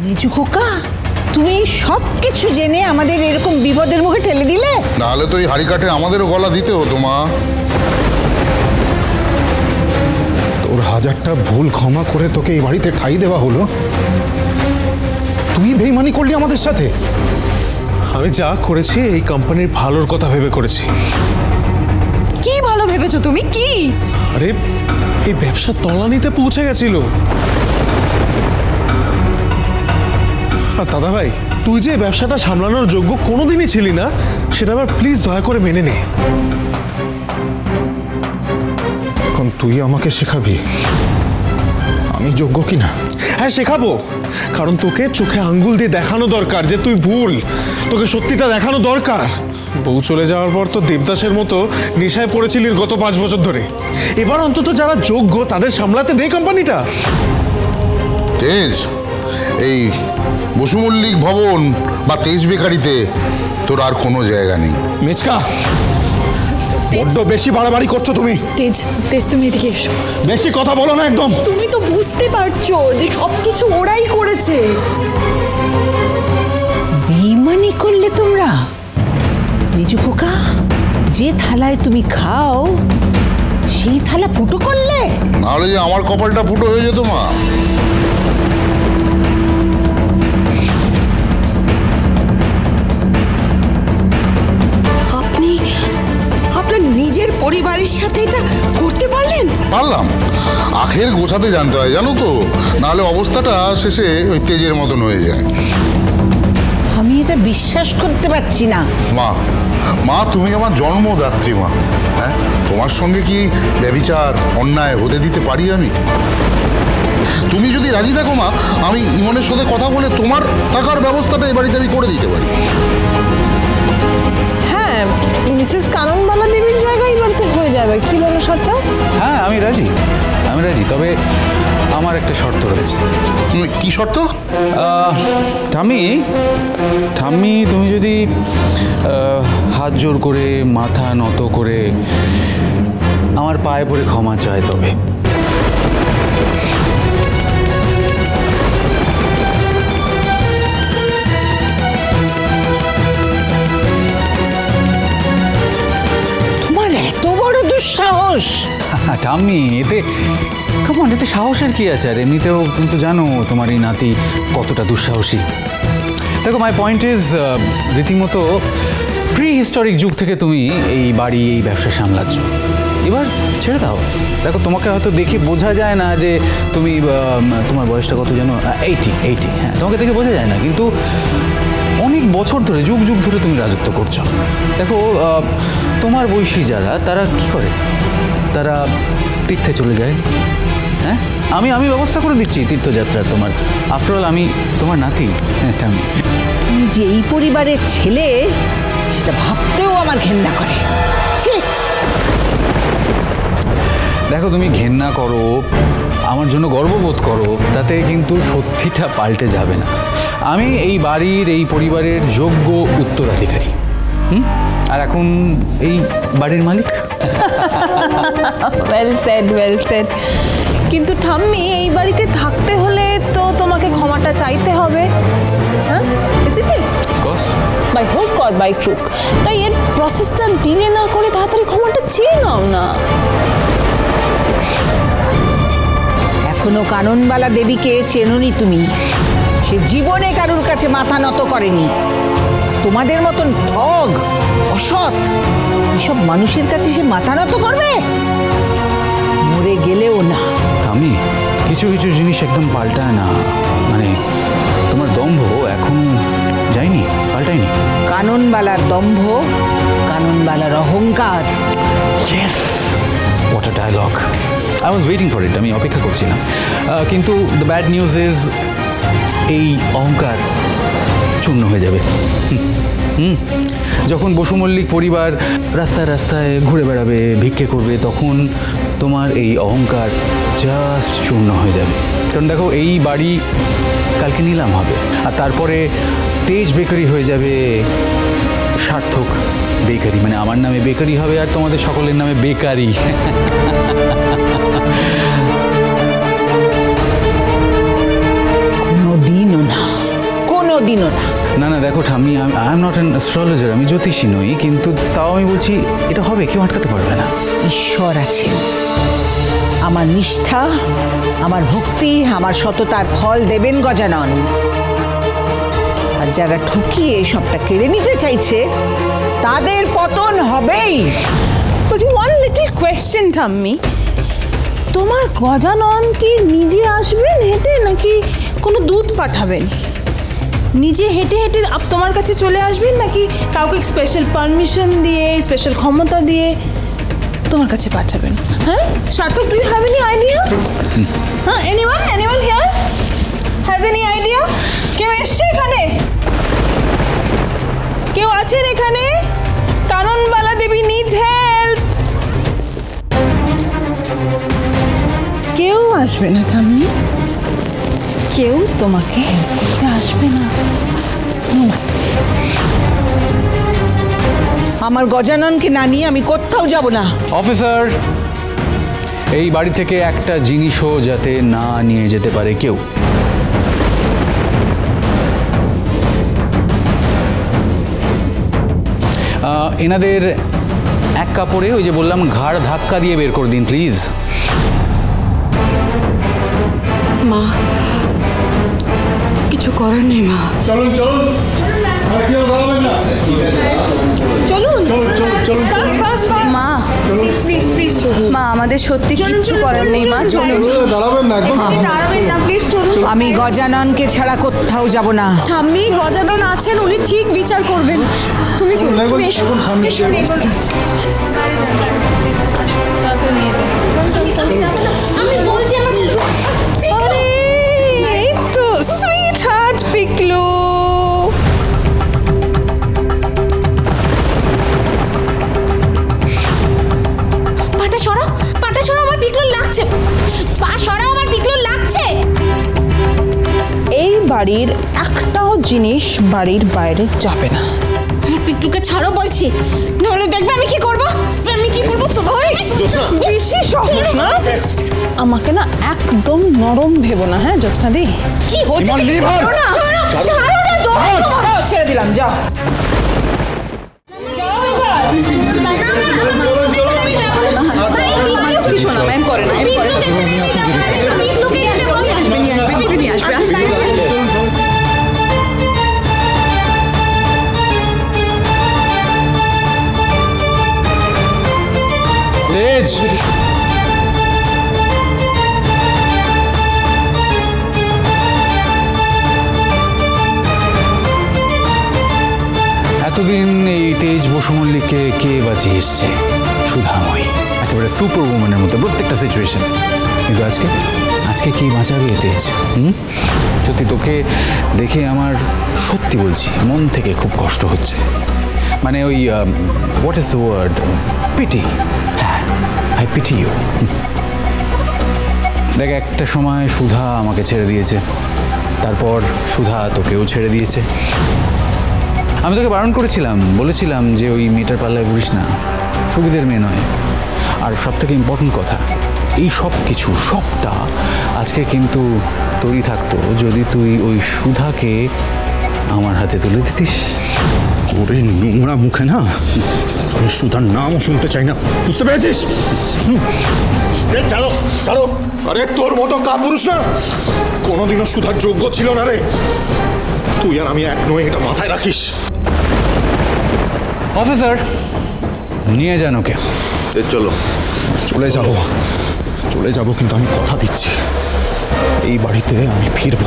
নিচু খোকা, তুমি সব কিছু জেনে আমাদের এরকম বিপদের মুখে ঠেলে দিলে। নাহলে তো এই হাড়ি কাঠে আমাদেরও গলা দিতে হতো মা। তোর হাজারটা ভুল ক্ষমা করে তোকে এই বাড়িতে ঠাঁই দেওয়া হলো, তুই বেইমানি করলি আমাদের সাথে। আমি যা করেছি এই কোম্পানির ভালোর কথা ভেবে করেছি। কি ভালো ভেবেছো তুমি? কি? আরে এই ব্যবসা তলানিতে পৌঁছে গেছিল। আর দাদা ভাই, তুই যে ব্যবসাটা সামলানোর যোগ্য কোনোদিনই ছিলি না, সেটা আবার প্লিজ দয়া করে মেনে নে। এখন তুই আমাকে শেখাবি আমি যোগ্য কিনা? হ্যাঁ শেখাবো, কারণ তোকে চোখে আঙ্গুল দিয়ে দেখানো দরকার যে তুই ভুল। তোকে সত্যিটা দেখানো দরকার। বউ চলে যাওয়ার পর তো দেবদাসের মতো নেশায় পড়েছিলি গত 5 বছর ধরে। এবার অন্তত যারা যোগ্য তাদের সামলাতে দে কোম্পানিটা। তেজ, এই বসু মল্লিক ভবন বা তেজ বেকারিতে তোর আর কোনো জায়গা নেই। মেচকা, বড্ড বেশি বাড়াবাড়ি করছো তুমি। তেজ, তেজ তুমি এদিকে এসো। বেশি কথা বলো না একদম। তুমি তো বুঝতে পারছো যে সবকিছু ওরাই করেছে। বেইমানি করলে তোমরা। নিচু খোকা, যে থালায় তুমি খাও সেই থালা ফুটো করলে। নাহলে যে আমার কপালটা ফুটো হয়ে যেত মা। আপনি আপনার নিজের পরিবারের সাথে এটা করতে পারলেন? পারলাম, আখের গোছাতে জানতে হয় জানো তো, নাহলে অবস্থাটা শেষে ওই তেজের মতন হয়ে যায়। আমি এটা বিশ্বাস করতে পারছি না। মা, মা তুমি আমার জন্মদাত্রী মা। হ্যাঁ, তোমার সঙ্গে কি ব্যভিচার অন্যায় হতে দিতে পারি আমি? তুমি যদি রাজি থাকো মা, আমি ইমনের সাথে কথা বলে তোমার থাকার ব্যবস্থাটা এ বাড়িতে আমি করে দিতে পারি। হ্যাঁ, মিসেস কাননবালা দেবীর জায়গায় এবার তো হয়ে যাবে। কি বলো শর্ত? হ্যাঁ আমি রাজি, তবে আমার একটা শর্ত রয়েছে। কি শর্ত? ঠাম্মি, তুমি যদি হাত জোর করে মাথা নত করে আমার পায়ে পড়ে ক্ষমা চায় তবে। তোমার এত বড় দুঃসাহস! ঠাম্মি, এতে সাহসের কি আছে? আর এমনিতেও কিন্তু জানো তোমার এই নাতি কতটা দুঃসাহসী। দেখো, মাই পয়েন্ট ইজ, রীতিমতো প্রি হিস্টোরিক যুগ থেকে তুমি এই বাড়ি, এই ব্যবসা সামলাচ্ছ। এবার ছেড়ে দাও। দেখো, তোমাকে হয়তো দেখে বোঝা যায় না যে তুমি, তোমার বয়সটা কত যেন, 80। হ্যাঁ, তোমাকে দেখে বোঝা যায় না, কিন্তু অনেক বছর ধরে, যুগ ধরে তুমি রাজত্ব করছো। দেখো, তোমার বয়সী যারা, তারা কি করে? তারা তীর্থে চলে যায়। হ্যাঁ, আমি ব্যবস্থা করে দিচ্ছি তীর্থযাত্রার তোমার। আফটার অল আমি তোমার নাতি। হ্যাঁ, তুমি যে এই পরিবারের ছেলে সেটা ভাবতেও আমার ঘেন্না করে। দেখো, তুমি ঘেন্না করো, আমার জন্য গর্ববোধ করো, তাতে কিন্তু সত্যিটা পাল্টে যাবে না। আমি এই বাড়ির, এই পরিবারের যোগ্য উত্তরাধিকারী। আর এখন এই বাড়ির মালিক। Well said. কিন্তু ঠাম্মি, এই বাড়িতে থাকতে হলে তো তোমাকে ক্ষমাটা চাইতে হবে। হ্যাঁ, by hook or by crook. তাই এর প্রসেসটা ডিলে না করে তাড়াতাড়ি ক্ষমাটা চেয়ে নাও না। এখনো কাননবালা দেবীকে চেনোনি তুমি। সে জীবনে কারুর কাছে মাথা নত করেনি। তোমাদের মতন ঠগ, অসৎ এসব মানুষের কাছে সে মাথা নত করবে? মরে গেলেও না। আমি কিছু জিনিস একদম পাল্টায় না। মানে তোমার দম্ভ এখন যায়নি, পাল্টায়নি। কাননবালার দম্ভ, কাননবালার অহংকার। Yes, what a dialogue. I was waiting for it. আমি অপেক্ষা করছিলাম। কিন্তু দ্য ব্যাড নিউজ ইজ, এই অহংকার চূর্ণ হয়ে যাবে। যখন বসু মল্লিক পরিবার রাস্তায় ঘুরে বেড়াবে, ভিক্ষে করবে, তখন তোমার এই অহংকার জাস্ট চূর্ণ হয়ে যাবে। কারণ দেখো, এই বাড়ি কালকে নিলাম হবে, আর তারপরে তেজ বেকারি হয়ে যাবে সার্থক বেকারি। মানে আমার নামে বেকারি হবে আর তোমাদের সকলের নামে বেকারি। কোনোদিনও না। দিনও না। না না দেখো ঠাম্মি, I am not an astrologer, আমি জ্যোতিষী নই, কিন্তু তাও আমি বলছি এটা হবে, কেউ আটকাতে পারবে না। ঈশ্বর আছেন, আমার নিষ্ঠা, আমার ভক্তি, আমার সততার ফল দেবেন গজানন। আর যারা ঠকিয়ে সবটা কেড়ে নিতে চাইছে তাদের পতন হবেই। বলছি ওয়ান লিটল কোয়েশ্চেন ঠাম্মি, তোমার গজানন কি নিজে আসবেন হেঁটে নাকি কোনো দুধ পাঠাবেন? নিজে হেঁটে হেঁটে তোমার কাছে চলে আসবেন নাকি কাউকে স্পেশাল পারমিশন দিয়ে স্পেশাল ক্ষমতা দিয়ে তোমার কাছে পাঠাবেন? হ্যাঁ Sarthak, do you have any idea? হ্যাঁ, anyone here has any idea? কেউ এসছে এখানে? কেউ আছেন এখানে? Kananbala Devi needs help. কেউ আসবে না ঠাম্মি, কেউ তোমাকে হেল্প করতে আসবে না। আমার গজাননকে না নিয়ে আমি কোথাও যাব না। অফিসার, এই বাড়ি থেকে একটা জিনিসও যাতে না নিয়ে যেতে পারে কেউ। এনাদের এক কাপড়ে ওই যে বললাম ঘাড় ধাক্কা দিয়ে বের করে দিন প্লিজ। মা, কিছু করার নেই মা। চলুন মা, মা আমাদের সত্যি কিচ্ছু করার নেই মা, চলুন। আমি গজাননকে ছাড়া কোথাও যাব না। ঠাম্মি, গজানন আছেন, উনি ঠিক বিচার করবেন। তুমি এসো। আমি বলছি এই তো সুইট হার্ট পিকলু। পাটা সরা, আমার পিকলু লাগছে। পা সরা, আমার পিকলু লাগছে। এই বাড়ির একটাও জিনিস বাড়ির বাইরে যাবে না। পিকলুকে ছাড়ো বলছি, নাহলে দেখবে আমি কি করব। বেশি সহজ না, আমাকে না একদম নরম ভেবো না। হ্যাঁ জ্যোৎস্না দি, কি হচ্ছে? ছেড়ে দিলাম, যাও। তেজ, এতদিন এই তেজ বসু মল্লিককে কে বাঁচিয়ে এসছে? সুধাময়ী, একেবারে সুপার উম্যানের মতো প্রত্যেকটা সিচুয়েশন। কিন্তু আজকে কি বাঁচাবে তেজ? সত্যি তোকে দেখে আমার সত্যি বলছি মন থেকে খুব কষ্ট হচ্ছে। মানে ওই what is the word, pity. হ্যাঁ, আই পিটি ইউ। দেখ, একটা সময় সুধা আমাকে ছেড়ে দিয়েছে, তারপর সুধা তোকেও ছেড়ে দিয়েছে। আমি তোকে বারণ করেছিলাম, বলেছিলাম যে ওই মেয়েটার পাল্লায় ঘুরিস না, সুবিধের মেয়ে নয়। আর সব থেকে ইম্পর্টেন্ট কথা, এই সব কিছু সবটা আজকে কিন্তু তোরই থাকতো যদি তুই ওই সুধাকে আমার হাতে তুলে দিতিস। ওরে নোংরা মুখে না, আমি সুধার নামও শুনতে চাই না, বুঝতে পেরেছিস? ছাড়ো ছাড়ো। আরে তোর মতো কাপুরুষ না কোনোদিনও সুধার যোগ্য ছিল না রে। তুই আর আমি এক নয়, এটা মাথায় রাখিস। অফিসার, নিয়ে যান ওকে। চলো। চলে যাব, কিন্তু আমি কথা দিচ্ছি এই বাড়িতে আমি ফিরবো।